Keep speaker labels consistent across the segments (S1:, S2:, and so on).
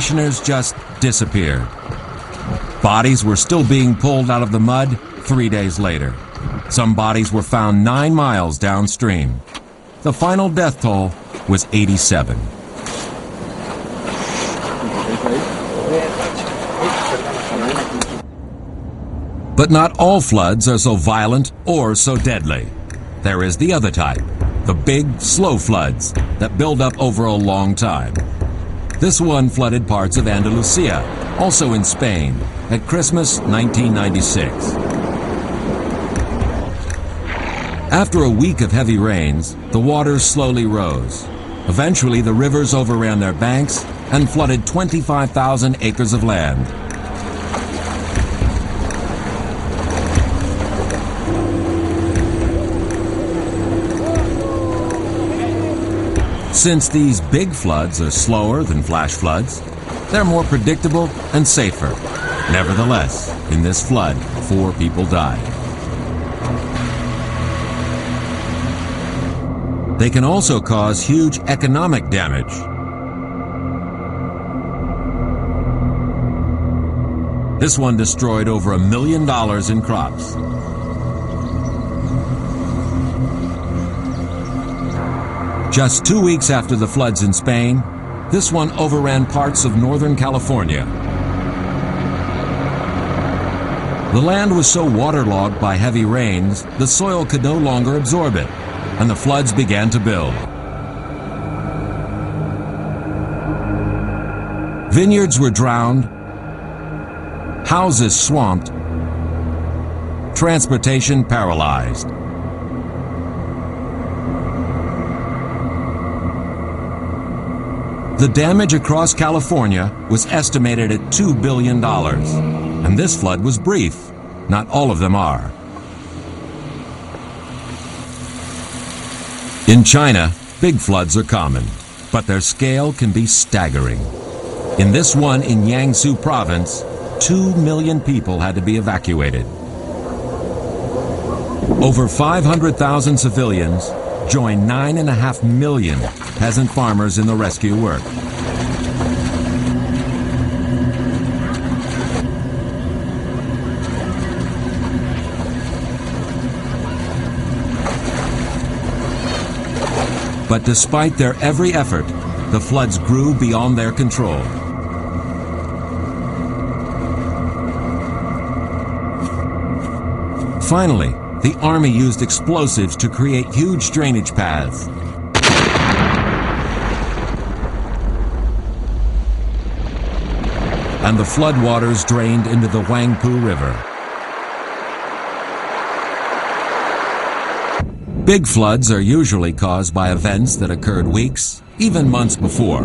S1: vacationers just disappeared. Bodies were still being pulled out of the mud 3 days later. Some bodies were found 9 miles downstream. The final death toll was 87. But not all floods are so violent or so deadly. There is the other type, the big, slow floods that build up over a long time. This one flooded parts of Andalusia, also in Spain, at Christmas 1996. After a week of heavy rains, the waters slowly rose. Eventually, the rivers overran their banks and flooded 25,000 acres of land. Since these big floods are slower than flash floods, they're more predictable and safer. Nevertheless, in this flood, 4 people died. They can also cause huge economic damage. This one destroyed over $1 million in crops. Just 2 weeks after the floods in Spain, this one overran parts of Northern California. The land was so waterlogged by heavy rains, the soil could no longer absorb it, and the floods began to build. Vineyards were drowned, houses swamped, transportation paralyzed. The damage across California was estimated at $2 billion, and this flood was brief. Not all of them are. In China, big floods are common, but their scale can be staggering. In this one in Jiangsu province, 2 million people had to be evacuated. Over 500,000 civilians joined 9.5 million peasant farmers in the rescue work. But despite their every effort, the floods grew beyond their control. Finally, the army used explosives to create huge drainage paths. And the floodwaters drained into the Huangpu River. Big floods are usually caused by events that occurred weeks, even months before.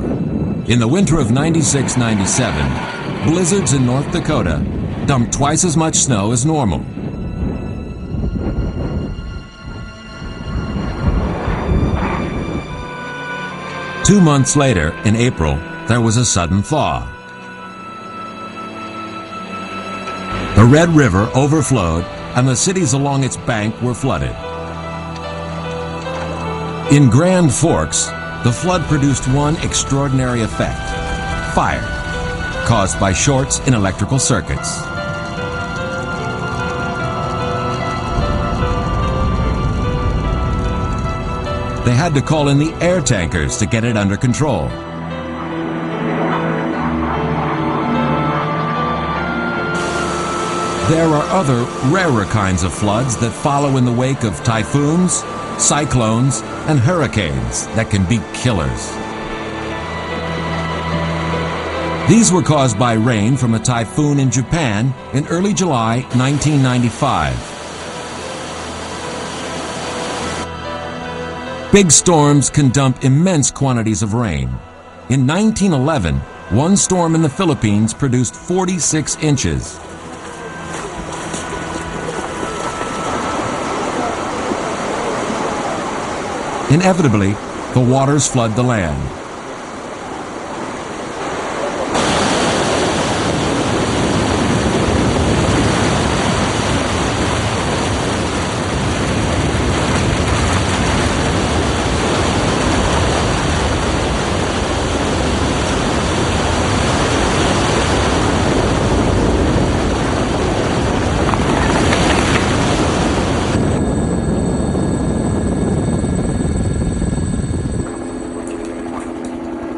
S1: In the winter of 96-97, blizzards in North Dakota dumped twice as much snow as normal. Two months later, in April, there was a sudden thaw. The Red River overflowed, and the cities along its bank were flooded. In Grand Forks, the flood produced one extraordinary effect: fire, caused by shorts in electrical circuits. They had to call in the air tankers to get it under control. There are other, rarer kinds of floods that follow in the wake of typhoons, cyclones, and hurricanes that can be killers. These were caused by rain from a typhoon in Japan in early July 1995. Big storms can dump immense quantities of rain. In 1911, one storm in the Philippines produced 46 inches. Inevitably, the waters flood the land.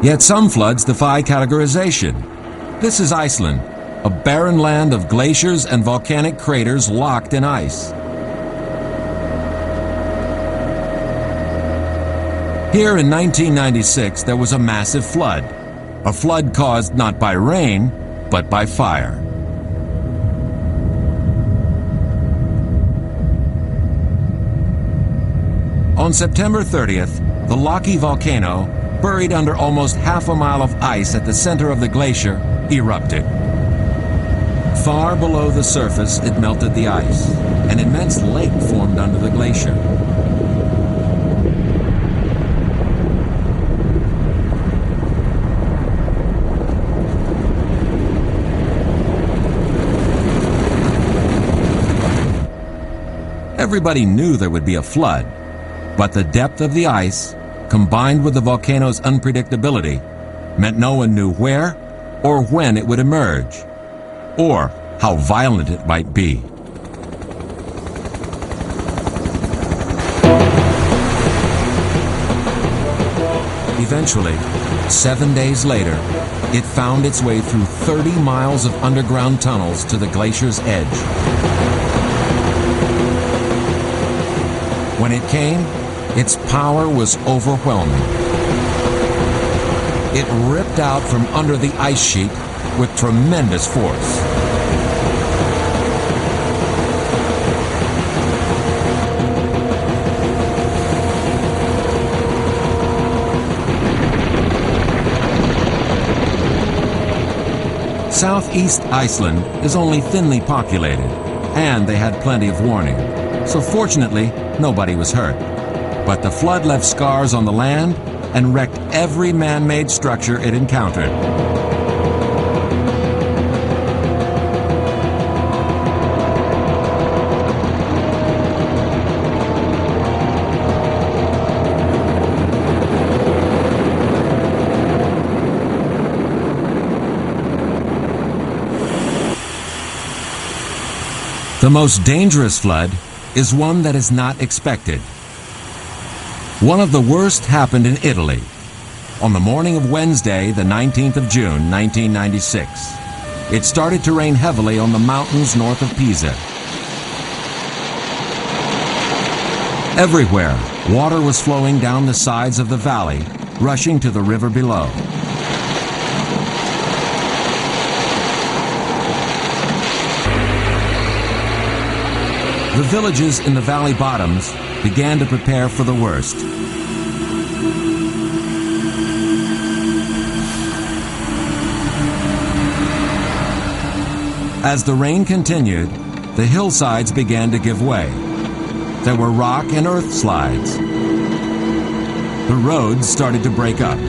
S1: Yet some floods defy categorization. This is Iceland, a barren land of glaciers and volcanic craters locked in ice. Here in 1996, there was a massive flood. A flood caused not by rain, but by fire. On September 30th, the Laki volcano, buried under almost half a mile of ice at the center of the glacier, erupted. Far below the surface, it melted the ice. An immense lake formed under the glacier. Everybody knew there would be a flood, but the depth of the ice, combined with the volcano's unpredictability, meant no one knew where or when it would emerge, or how violent it might be. Eventually, 7 days later, it found its way through 30 miles of underground tunnels to the glacier's edge. When it came, its power was overwhelming. It ripped out from under the ice sheet with tremendous force. Southeast Iceland is only thinly populated, and they had plenty of warning. So fortunately, nobody was hurt. But the flood left scars on the land and wrecked every man-made structure it encountered. The most dangerous flood is one that is not expected. One of the worst happened in Italy on the morning of Wednesday, the 19th of June, 1996. It started to rain heavily on the mountains north of Pisa. Everywhere, water was flowing down the sides of the valley, rushing to the river below. The villages in the valley bottoms began to prepare for the worst. As the rain continued, the hillsides began to give way. There were rock and earth slides. The roads started to break up.